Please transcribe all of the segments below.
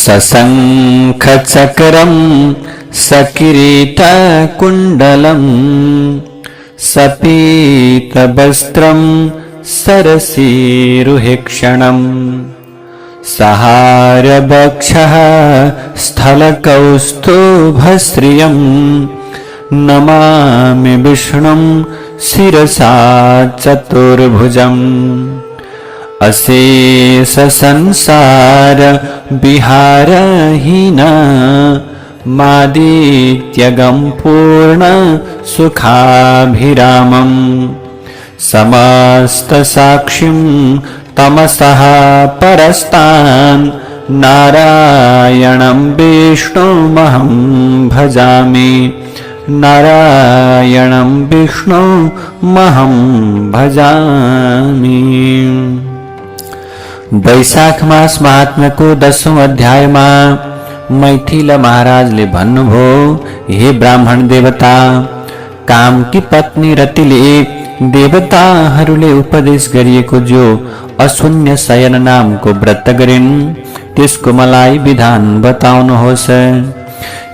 सशङ्खचक्रं सकिरीटकुण्डलं सपीतवस्त्रं सरसीरुहेक्षणम् सहारवक्षः स्थलकौस्तुभश्रियं नमामि विष्णुं शिरसा चतुर्भुजम् अशेष संसार विहारहीना मादित्यगं पूर्ण सुखाभिरामम् समस्त साक्षिं तमसः परस्तान् नारायणं विष्णुमहं भजामि नारायणं विष्णुमहं भजामि। वैशाख मास महात्म्य को 10औं अध्याय में मैथिल महाराजले भन्नुभयो, हे ब्राह्मण देवता, काम की पत्नी रतिले देवताहरूले उपदेश गरिएको जो अशून्य शयन नामको व्रत गरिन् त्यसको मलाई विधान बताउनुहोस्।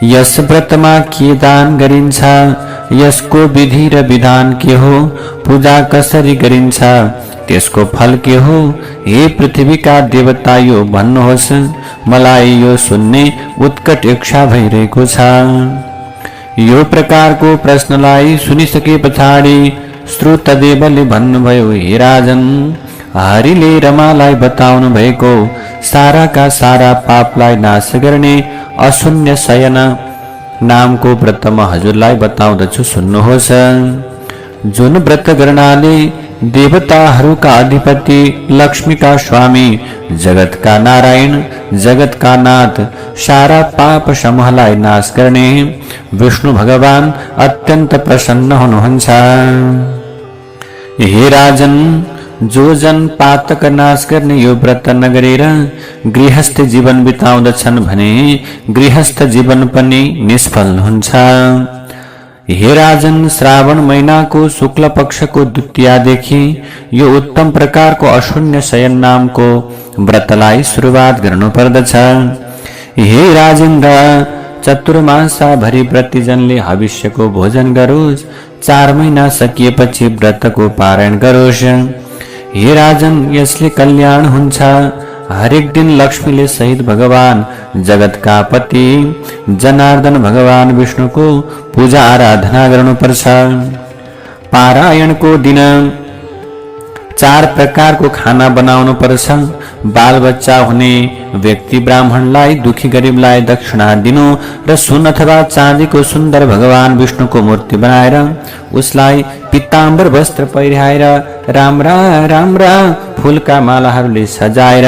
यस व्रतमा के दान गरिन्छ, यसको विधि र विधान के हो, पूजा कसरी गरिन्छ, त्यसको फल के हो, हे पृथ्वीका देवता यो भन्नुहोस्। मलाई यो सुन्ने उत्कट इच्छा भइरहेको छ। यो प्रकारको प्रश्नलाई सुनिसके पछाडि श्रुतदेवले भन्नुभयो, हे राजन, हरिले रमालाई बताउनु भएको साराका सारा पापलाई नाश गर्ने अशून्य शयन नामको व्रत म हजुरलाई बताउँदछु, सुन्नुहोस्। जुन व्रत गर्नाले देवताहरूका अधिपति, लक्ष्मीका स्वामी, जगतका नारायण, जगतका नाथ, सारा पाप समूहलाई नाश गर्ने विष्णु भगवान अत्यन्त प्रसन्न हुनुहुन्छ। हे राजन, जो जन पातक नाश गर्ने यो व्रत नगरेर गृहस्थ जीवन बिताउँदछन् भने गृहस्थ जीवन पनि निष्फल हुन्छ। हे राजन, श्रावण महिनाको शुक्ल पक्षको द्वितीयादेखि यो उत्तम प्रकारको अशून्य शयन नामको व्रतलाई सुरुवात गर्नुपर्दछ। हे राजेन्द्र, चतुर्मासाभरि व्रतीजनले हविष्यको भोजन गरोस्, 4 महिना सकिएपछि व्रतको पारायण गरोस्। हे राजन, यसले कल्याण हुन्छ। हरेक दिन लक्ष्मीले सहित भगवान जगतका पति जनार्दन भगवान विष्णुको पूजा आराधना गर्नुपर्छ। पारायणको दिन 4 प्रकारको खाना बनाउनु पर्छ। बाल बच्चा हुने व्यक्ति ब्राह्मणलाई, दुखी गरिबलाई दक्षिणा दिनु र सुन अथवा चाँदीको सुन्दर भगवान विष्णुको मूर्ति बनाएर उसलाई पीताम्बर वस्त्र पहिराएर राम्रा राम्रा फूलका मालाहरूले सजाएर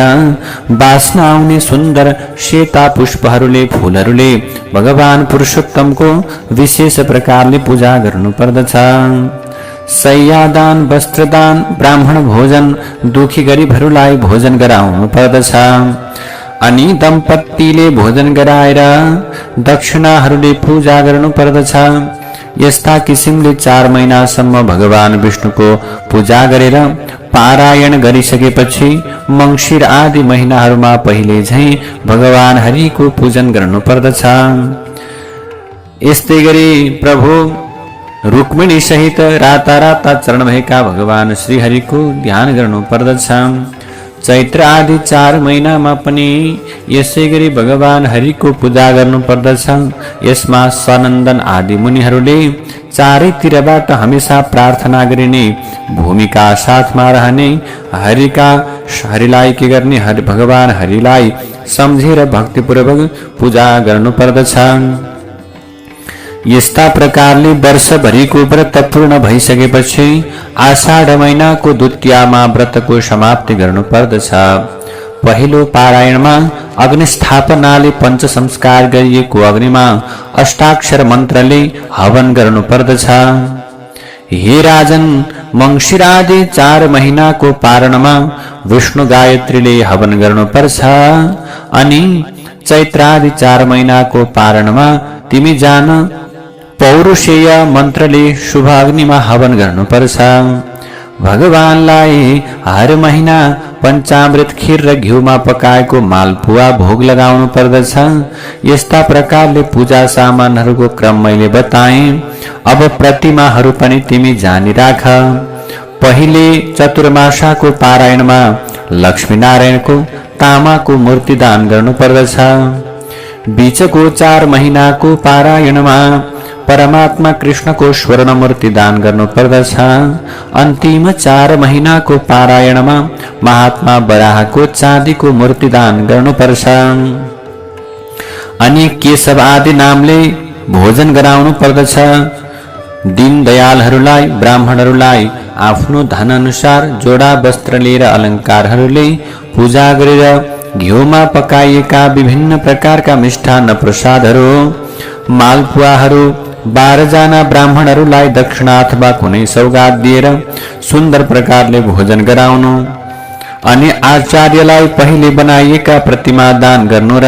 बास्ना आउने सुन्दर सेता पुष्पहरूले, फूलहरूले भगवान पुरुषोत्तमको विशेष प्रकारले पूजा गर्नुपर्दछ। शय्यादान, वस्त्रदान, ब्राह्मण भोजन, दुखी गरिबहरूलाई भोजन गराउनु पर्दछ। अनि दम्पतिले भोजन गराएर दक्षिणाहरूले पूजा गर्नु पर्दछ। यस्ता किसिमले 4 महिनासम्म भगवान विष्णुको पूजा गरेर पारायण गरिसकेपछि मङ्सिर आदि महिनाहरूमा पहिले झैं भगवान हरिको पूजन गर्नु पर्दछ। यस्तै गरी प्रभु रुक्मिणी सहित राता राता चरण भएका भगवान श्री हरिको ध्यान गर्नु पर्दछ। चैत्र आदि 4 महिनामा पनि यसै गरी भगवान हरिको पूजा गर्नु पर्दछ। यसमा सनन्दन आदि मुनिहरूले चारैतिरबाट हमेशा प्रार्थना गरिने, भूमिका साथमा रहने, हरिलाई के गर्ने, भगवान हरिलाई सम्झेर भक्तिपूर्वक पूजा गर्नु पर्दछ। यस्ता प्रकारले वर्षभरिको व्रत पूर्ण भइसकेपछि आषाढ महिनाको द्वितीयामा व्रतको समाप्ति गर्नु पर्दछ। पहिलो पारायणमा अग्निस्थापनाले पंच संस्कार गरिएको अग्निमा अष्टाक्षर मन्त्रले हवन गर्नु पर्दछ। हे राजन, मंसिर आदि 4 महिनाको पारणमा विष्णु गायत्रीले हवन गर्नुपर्छ। अनि चैत्र आदि 4 महिनाको पारणमा तिमी जान पौरुषेय मन्त्रले शुभ अग्निमा हवन गर्नुपर्छ। भगवानलाई हर महिना पञ्चामृत खीर र घिउमा पकाएको मालपुवा भोग लगाउनु पर्दछ। यस्ता प्रकारले पूजा सामानहरूको क्रम मैले बताएँ। अब प्रतिमाहरू पनि तिमी जानिराख। पहिले चतुर्मासाको पारायणमा लक्ष्मीनारायणको तामाको मूर्ति दान गर्नु पर्दछ। बीचको 4 महिनाको पारायणमा परमात्मा कृष्णको स्वर्ण मूर्ति दान गर्नु पर्दछ। अन्तिम 4 महिनाको पारायणमा महात्मा बराहको चाँदीको मूर्ति दान गर्नुपर्छ। अनि केशव आदि नामले भोजन गराउनु पर्दछ। दीनदयालहरूलाई ब्राह्मणहरूलाई आफ्नो धन अनुसार जोडा वस्त्र लिएर अलङ्कारहरूले पूजा गरेर घिउमा पकाइएका विभिन्न प्रकारका मिष्ठान्न प्रसादहरू मालपुवाहरू 12 जना ब्राह्मणहरूलाई दक्षिणा अथवा कुनै सौगात दिएर सुन्दर प्रकारले भोजन गराउनु। अनि आचार्यलाई पहिले बनाइएका प्रतिमा दान गर्नु र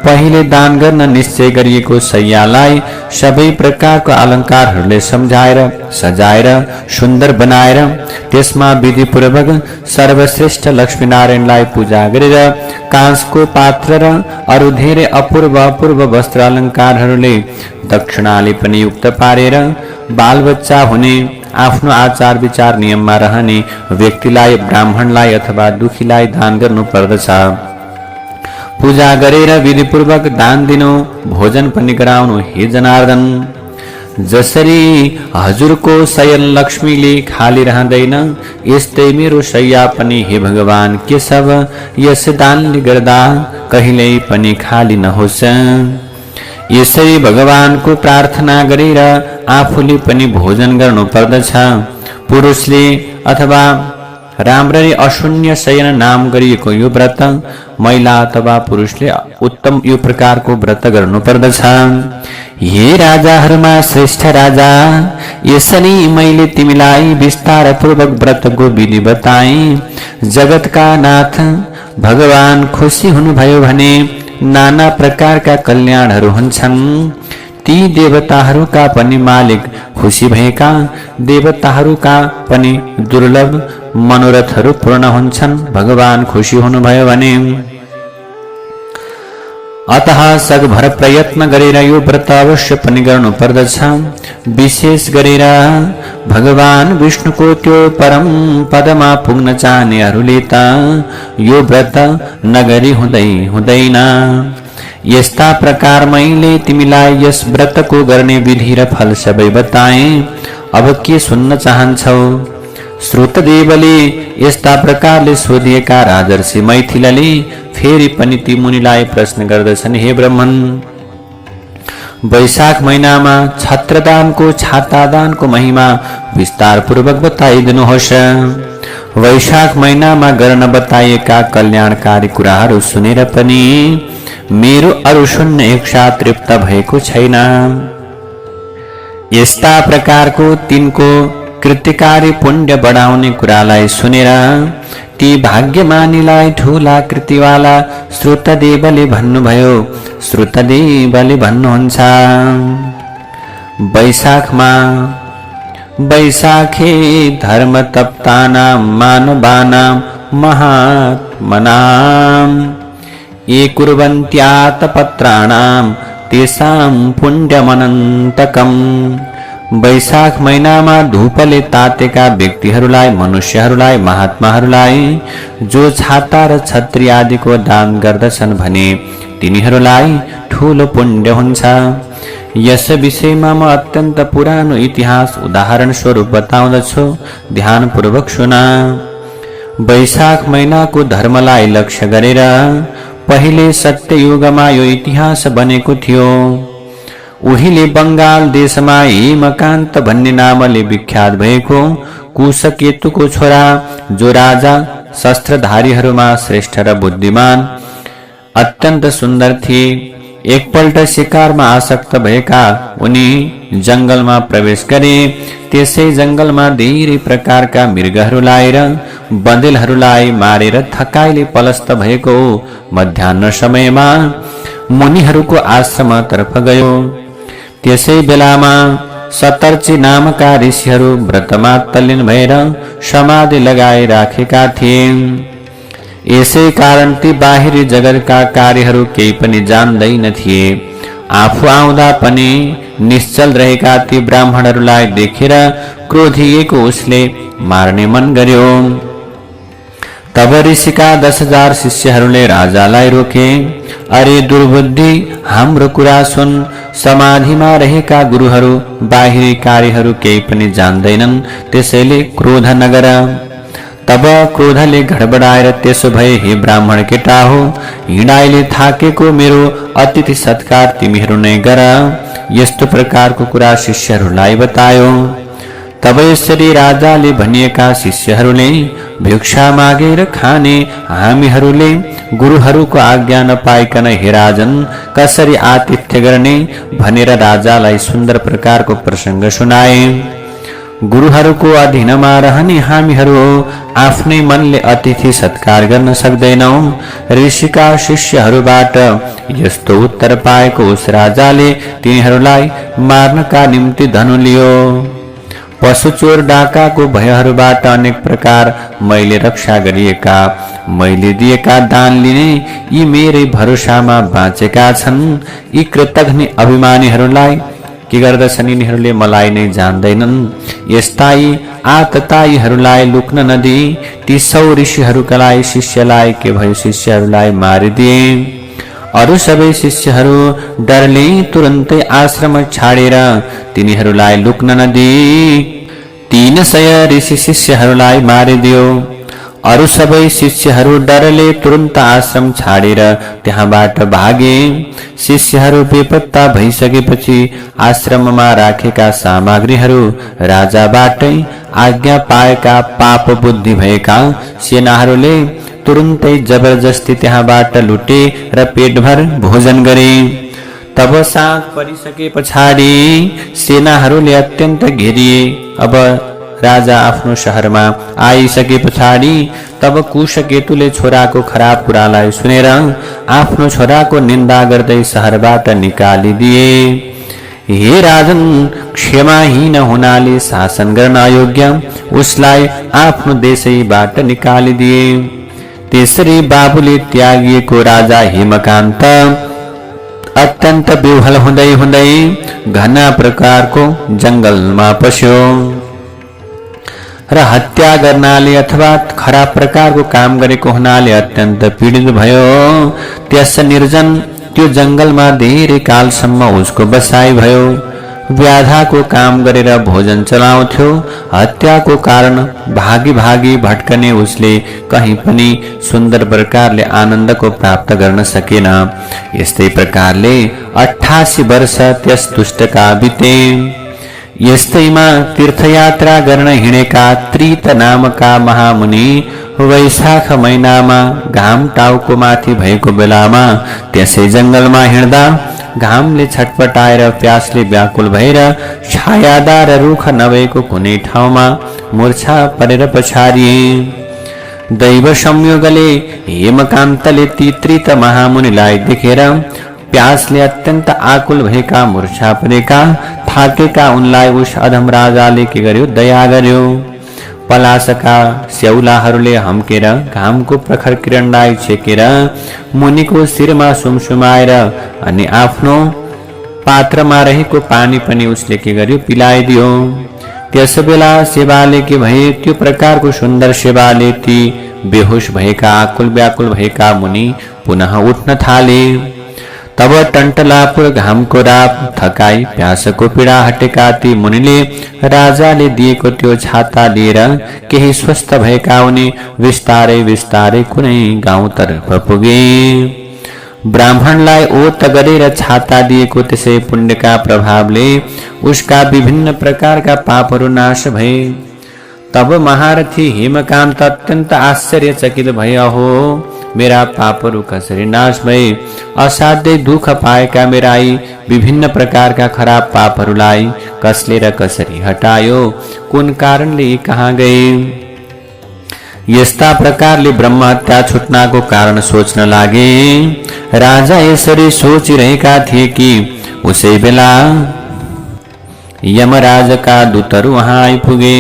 पहिले दान गर्न निश्चय गरिएको शय्यालाई सबै प्रकारको अलङ्कारहरूले सजाएर सुन्दर बनाएर त्यसमा विधिपूर्वक सर्वश्रेष्ठ लक्ष्मीनारायणलाई पूजा गरेर काँसको पात्र र अरू धेरै अपूर्व वस्त्र अलङ्कारहरूले दक्षिणाले पनि युक्त पारेर बालबच्चा हुने आफ्नो आचार विचार नियममा रहने व्यक्तिलाई ब्राह्मणलाई अथवा दुखीलाई दान गर्नु पर्दछ। पूजा गरेर विधिपूर्वक दान दिनु, भोजन पनि गराउनु। हे जनार्दन, जसरी हजुरको शयन लक्ष्मीले खाली रहँदैन यस्तै मेरो शय्या पनि हे भगवान केशव यस दानले गर्दा कहिल्यै पनि खाली नहोस्। यसरी भगवानको प्रार्थना गरेर आफूले पनि भोजन गर्नु पर्दछ। पुरुषले अथवा राम्ररी अशून्य शयन नाम गरिएको यो व्रत महिला अथवा पुरुषले उत्तम यो प्रकारको व्रत गर्नु पर्दछ। हे राजाहरूमा श्रेष्ठ राजा, यसरी मैले तिमीलाई विस्तार पूर्वक व्रतको विधि बताएँ। जगतका नाथ भगवान खुसी हुनुभयो भने नाना प्रकारका कल्याणहरू हुन्छन्। ती देवताहरूका पनि मालिक खुसी भएका देवताहरूका पनि दुर्लभ मनोरथहरू पूर्ण हुन्छन्। भगवान खुसी हुनुभयो भने अतः सकभर प्रयत्न गरेर यो व्रत अवश्य पनि गर्नु पर्दछ। विशेष गरेर भगवान विष्णुको त्यो परम पदमा पुग्न चाहनेहरूले त यो व्रत नगरी हुँदैन। यस्ता प्रकार मैले तिमीलाई यस व्रतको गर्ने विधि र फल सबै बताएँ। अब के सुन्न चाहन्छौ? श्रुतदेवले यस्ता प्रकारले सोधिएका राजर्षि मैथिलले फेरि पनि ती मुनिलाई प्रश्न गर्दछन्। हे ब्राह्मण, वैशाख महिनामा छत्रदानको छातादानको महिमा विस्तार पूर्वक बताइदिनुहोस्। वैशाख महिनामा गर्न बताइएका कल्याणकारी कुराहरू सुनेर पनि मेरो अरू सुन्न इच्छा तृप्त भएको छैन। यस्ता प्रकारको तिनको कृतिकारी पुण्य बढाउने कुरालाई सुनेर ती भाग्यमानीलाई ठूला कृतिवाला श्रुतदेवले भन्नुभयो। श्रुतदेवले भन्नुहुन्छ, वैशाखे धर्म तप्तानां मानवानां महात्मनां ये कुर्वन्त्यातपत्राणां तेषां पुण्यमनन्तकम्। वैशाख महिनामा धूपले तातेका व्यक्तिहरूलाई, मनुष्यहरूलाई, महात्माहरूलाई जो छाता र छत्री आदिको दान गर्दछन् भने तिनीहरूलाई ठूलो पुण्य हुन्छ। यस विषयमा म अत्यन्त पुरानो इतिहास उदाहरण स्वरूप बताउँदछु, ध्यानपूर्वक सुन। वैशाख महिनाको धर्मलाई लक्ष्य गरेर पहिले सत्ययुगमा यो इतिहास बनेको थियो। उहिले बंगाल देशमा हेमकान्त भन्ने नामले विख्यात भएको कुशकेतुको छोरा जो राजा शस्त्रधारीहरूमा श्रेष्ठ र बुद्धिमान अत्यन्त सुन्दर थिए, एकपल्ट शिकारमा आसक्त भएका उनी जंगलमा प्रवेश गरे। त्यसै जंगलमा धेरै प्रकारका मृगहरूलाई र बँदेलहरूलाई मारेर थकाइले पलस्त भएको मध्याह्न समयमा मुनिहरूको आश्रमतर्फ गयो। त्यसै बेलामा सतर्ची नामका ऋषिहरू व्रतमा तल्लीन भएर समाधि लगाई राखेका थिए। यसै कारण ती बाहिरी जगतका कार्यहरू केही पनि जान्दैन थिए। आफू आउँदा पनि निश्चल रहेका ती ब्राह्मणहरूलाई देखेर क्रोधिएको उसले मार्ने मन गर्यो। तब ऋषिका 10,000 शिष्यहरूले राजालाई रोके। अरे दुर्बुद्धि, हाम्रो कुरा सुन। समाधिमा रहेका गुरुहरू बाहिरी कार्यहरू केही पनि जान्दैनन्, त्यसैले क्रोध नगर। तब क्रोधले घडबडाएर, त्यसो भए हे ब्राह्मण केटा हो, हिँडाइले थाकेको मेरो अतिथि सत्कार तिमीहरू नै गर। यस्तो प्रकारको कुरा शिष्यहरूलाई बतायो। तब यसरी राजाले भनिएका शिष्यहरूले भिक्षा मागेर खाने हामीहरूले गुरुहरूको आज्ञा नपाइकन हे राजन कसरी आतिथ्य गर्ने भनेर राजालाई सुन्दर प्रकारको प्रसङ्ग सुनाए। गुरुहरूको अधीनमा रहने हामीहरू आफ्नै मनले अतिथि सत्कार गर्न सक्दैनौं। ऋषिका शिष्यहरूबाट यस्तो उत्तर पाएको उस राजाले तिनीहरूलाई मार्नका निम्ति धनु लियो। पशु चोर डाकाको भयहरूबाट अनेक प्रकार मैले रक्षा गरिएका, मैले दिएका दान लिने यी मेरै भरोसामा बाँचेका छन्। यी कृतज्ञ अभिमानीहरूलाई के गर्दछन्? यिनीहरूले मलाई नै जान्दैनन्। यस्ता यी आततायीहरूलाई लुक्न नदिई ती 100 ऋषिहरूका शिष्यलाई के भयो? शिष्यहरूलाई मारिदिए। अरू सबै शिष्यहरू डरले तुरन्तै आश्रम छाडेर तिनीहरूलाई लुक्न नदिई 300 ऋषि शिष्यहरूलाई मारिदियो। अरू सबै शिष्यहरू डरले तुरन्त आश्रम छाडेर त्यहाँबाट भागे। शिष्यहरू बेपत्ता भइसकेपछि आश्रममा राखेका सामग्रीहरू राजाबाटै आज्ञा पाएका पाप बुद्धि भएका सेनाहरूले तुरुन्तै जबरजस्ती त्यहाँबाट लुटे र पेटभर भोजन गरे। तब साँझ परिसके पछाडि सेनाहरूले अत्यन्त घेरिए। अब राजा आफ्नो शहरमा आइसके पछाडि तब कुशकेतुले छोराको खराब कुरालाई सुनेर आफ्नो छोराको निन्दा गर्दै शहरबाट निकालिदिए। हे राजन, क्षमाहीन हुनाले शासन गर्न अयोग्य उसलाई आफ्नो देशैबाट निकालिदिए। त्यसरी बाबुले त्यागिएको राजा हेमकान्त अत्यन्त विह्वल हुँदै हुँदै घना प्रकारको जंगलमा पस्यो र हत्या गर्नाले अथवा खराब प्रकारको काम गरेको हुनाले अत्यन्त पीडित भयो। त्यस निर्जन त्यो जंगलमा धेरै कालसम्म उसको बसाइ भयो। व्याधाको काम गरेर भोजन चलाउँथ्यो। हत्याको कारण भागी भागी भट्कने उसले कहीं पनि सुन्दर प्रकारले आनन्दको प्राप्त गर्न सकेन। यस्तै प्रकारले 88 वर्ष त्यस दुष्टका बिते। यस्तैमा तीर्थयात्रा गर्न हिँडेका त्रित नामका महामुनि वैशाख महिनामा घाम टाउको माथि भएको बेलामा त्यसै जंगलमा हिँड्दा घामले छटपटाएर प्यासले व्याकुल भएर छायादार रुख नभएको कुनै ठाउँमा मूर्छा परेर पछारिए। दैव संयोगले हेमकान्तले ती त्रित महामुनिलाई देखेर प्यासले अत्यन्त आकुल भएका मूर्छा परेका थाकेका उनलाई उस अधम राजाले के गर्यो? दया गर्यो। पलासका स्याउलाहरूले हम्केर घामको प्रखर किरणलाई छेकेर मुनिको शिरमा सुमसुमाएर अनि आफ्नो पात्रमा रहेको पानी पनि उसले के गर्यो? पिलाइदियो। त्यस बेला सेवाले के भए? त्यो प्रकारको सुन्दर सेवाले ती बेहोस भएका आकुल व्याकुल भएका मुनि पुनः उठ्न थाले। तब टन्टलापुर घामको राप थकाई प्यासको पीडा हटेका ती मुनिले राजाले दिएको त्यो छाता लिएर केही स्वस्थ भएका उनी विस्तारै विस्तारै कुनै गाउँतर्फ पुगे। ब्राह्मणलाई ओत गरेर छाता दिएको त्यसै पुण्यका प्रभावले उसका विभिन्न प्रकारका पापहरू नाश भए। तब महारथी हेमकान्त अत्यन्त आश्चर्यचकित भए। अहो, मेरा पापहरू कसरी नाश भए? असाध्यै दुःख पाएका मेरा यी विभिन्न प्रकारका खराब पापहरूलाई कसले र कसरी हटायो? कुन कारणले कहाँ गए? यस्ता प्रकारले ब्रह्महत्या छुट्नको कारण सोच्न लागे। राजा यसरी सोचिरहेका थिए कि उसै बेला यमराजका दूतहरू वहाँ आइपुगे।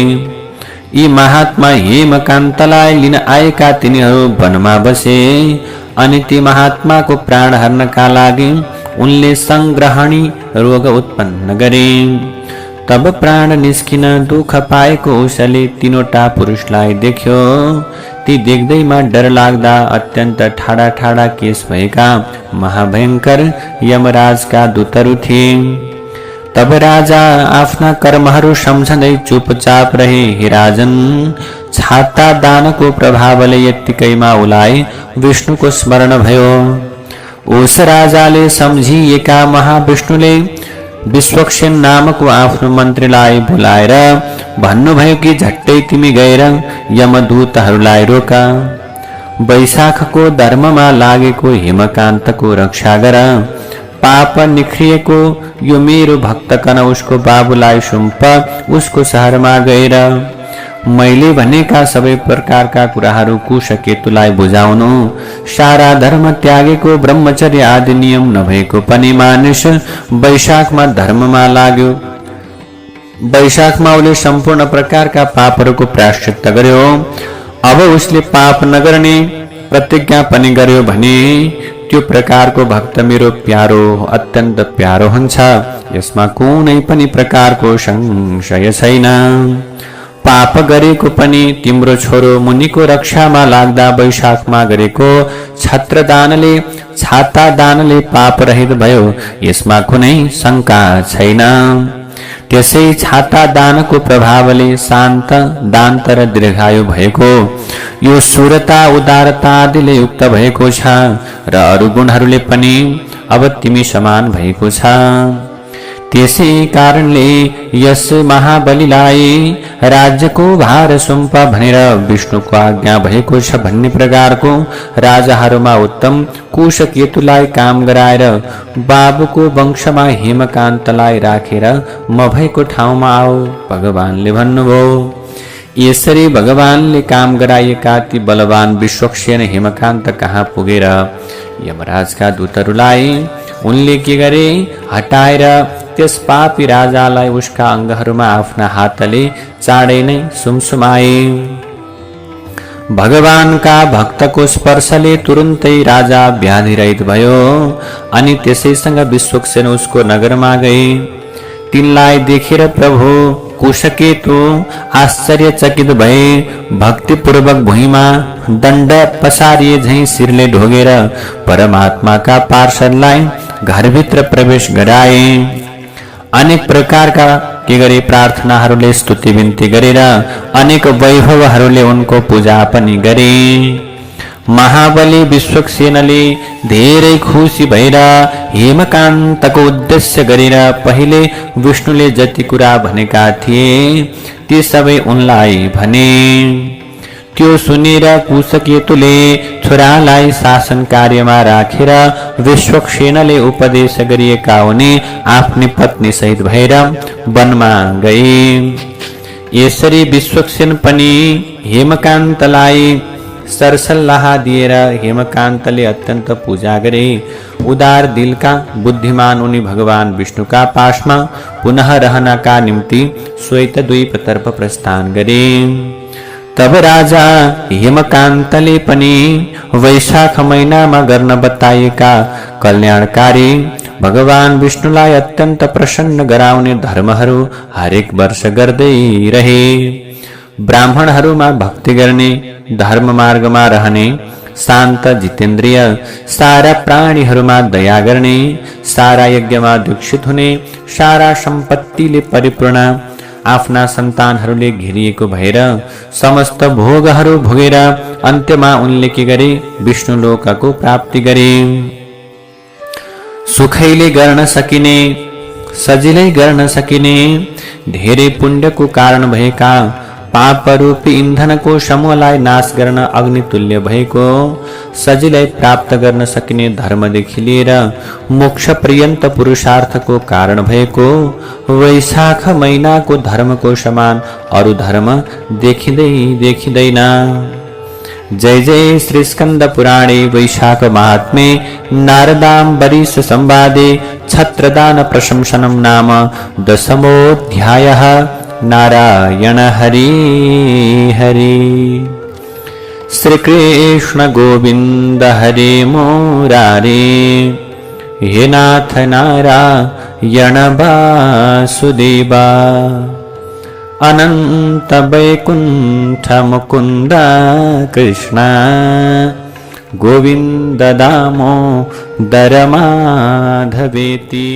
यी महात्मा हेमकान्तलाई लिन आएका तिनीहरू वनमा बसे अनि ती महात्माको प्राण हर्नका लागि उनले संग्रहणी रोग उत्पन्न गरे। तब प्राण निस्किन दुःख पाएको उसले तीनवटा पुरुषलाई देख्यो। ती देख्दैमा डर लाग्दा अत्यन्त ठाडा ठाडा केश भएका महाभयंकर यमराजका दूतहरू थिए। तब राजा आफ्ना कर्महरू सम्झँदै चुपचाप रहे। हे राजन, छाता दानको प्रभावले यत्तिकैमा उलाई विष्णुको स्मरण भयो। उस राजाले सम्झिएका महाविष्णुले विश्वक्सेन नामको आफ्नो मन्त्रीलाई बोलाएर भन्नुभयो कि झट्टै तिमी गएर यमदूतहरूलाई रोका। वैशाखको धर्ममा लागेको हेमकान्तको रक्षा गर। पाप निख्रिएको यो मेरो भक्त कन उसको बाबुलाई सुम्प उसको शहरमा गएर मैले भनेका सबै प्रकारका कुराहरू कुशकेतुलाई बुझाउनु। सारा धर्म त्यागेको ब्रह्मचर्य आदि नियम नभएको पनि मानिस वैशाखमा धर्ममा लाग्यो। वैशाखमा उसले सम्पूर्ण प्रकारका पापहरूको प्रायश्चित्त गर्यो। अब उसले पाप नगर्ने प्रतिज्ञा पनि गर्यो भने त्यो प्रकारको भक्त मेरो प्यारो अत्यन्त प्यारो हुन्छ। यसमा कुनै पनि प्रकारको संशय छैन। पाप गरेको पनि तिम्रो छोरो मुनिको रक्षामा लाग्दा वैशाखमा गरेको छत्रदानले छाता दानले पाप रहित भयो। यसमा कुनै शंका छैन। त्यसै छाता दानको प्रभावले शान्त दान्त र दीर्घायु भएको यो शूरता उदारता आदिले युक्त भएको छ र अरु गुणहरूले पनि अब तिमी समान भएको छ। त्यसै कारणले यस महाबलीलाई राज्यको भार सुम्प भनेर विष्णुको आज्ञा भएको छ भन्ने प्रकारको राजाहरूमा उत्तम कुशकेतुलाई काम गराएर बाबुको वंशमा हेमकान्तलाई राखेर म भएको ठाउँमा आओ भगवानले भन्नुभयो। यसरी भगवानले काम गराएका ती बलवान विश्वक्सेन हेमकान्त कहाँ पुगेर यमराजका दूतहरूलाई उनले के गरे हटाएर त्यस पापी राजालाई उसका अंगहरूमा आफ्ना हातले चाँडै नै सुमसुमाए। भगवानका भक्तको स्पर्शले तुरुन्तै राजा व्याधिरहित भयो अनि त्यसैसँग विश्वक्सेन उसको नगरमा गए। तिनलाई देखेर प्रभु कुशकेतु आश्चर्यचकित भए। भक्तिपूर्वक भुइँमा दण्ड पसारिए झैं शिरले ढोगेर परमात्माका पार्षदलाई घरभित्र प्रवेश गराए। अनेक प्रकारका के गरे प्रार्थनाहरूले स्तुति बिन्ती गरेर अनेक वैभवहरूले उनको पूजा पनि गरे। महाबली विश्वक्सेनले धेरै खुसी भएर हेमकान्तको उद्देश्य गरेर पहिले विष्णुले जति कुरा भनेका थिए ती सबै उनलाई भने। त्यो सुनेर कुशकेतुले छोरालाई शासन कार्यमा राखेर विश्वक्सेनले उपदेश गरिएका हुने आफ्नी पत्नी सहित भएर वनमा गए। यसरी विश्वक्सेन पनि हेमकान्तलाई सरसल्लाह दिएर हेमकान्तले अत्यन्त पूजा गरे। उदार दिलका बुद्धिमान उनी भगवान विष्णुका पासमा पुनः रहनका निम्ति श्वेतद्वीपतर्फ प्रस्थान गरे। तब राजा हेमकान्तले पनि वैशाख महिनामा गर्न बताएका कल्याणकारी भगवान विष्णुलाई अत्यन्त प्रसन्न गराउने धर्महरू हरेक वर्ष गर्दै रहे। ब्राह्मणहरूमा भक्ति गर्ने, धर्म मार्गमा रहने, शान्त जितेन्द्रिय, सारा प्राणीहरूमा दया गर्ने, सारा यज्ञमा दीक्षित हुने, सारा सम्पत्तिले परिपूर्ण, आफ्ना सन्तानहरूले घेरिएको भएर समस्त भोगहरू भोगेर अन्त्यमा उनले के गरे विष्णु लोकको प्राप्ति गरे। सुखैले गर्न सकिने, सजिलै गर्न सकिने, धेरै पुण्यको कारण भएका पापरूपी इन्धनको समूहलाई नाश गर्न अग्नितुल्य भएको, सजिलै प्राप्त गर्न सकिने धर्मदेखि लिएर मोक्ष पर्यन्त पुरुषार्थको कारण भएको वैशाख महिनाको धर्मको समान अरू धर्म देखिँदैन। जय जय श्री स्कंद पुराणे वैशाख महात्मे नारदाम्बरीश संवादे छत्रदान प्रशंसनं नाम दशमोऽध्यायः। नारायण हरि हरि। श्री कृष्ण गोविंद हरे मुरारे, हे नाथ नारायण वासुदेवा। अनंत वैकुंठ मुकुंद कृष्ण, गोविंद दामोदर माधवेति।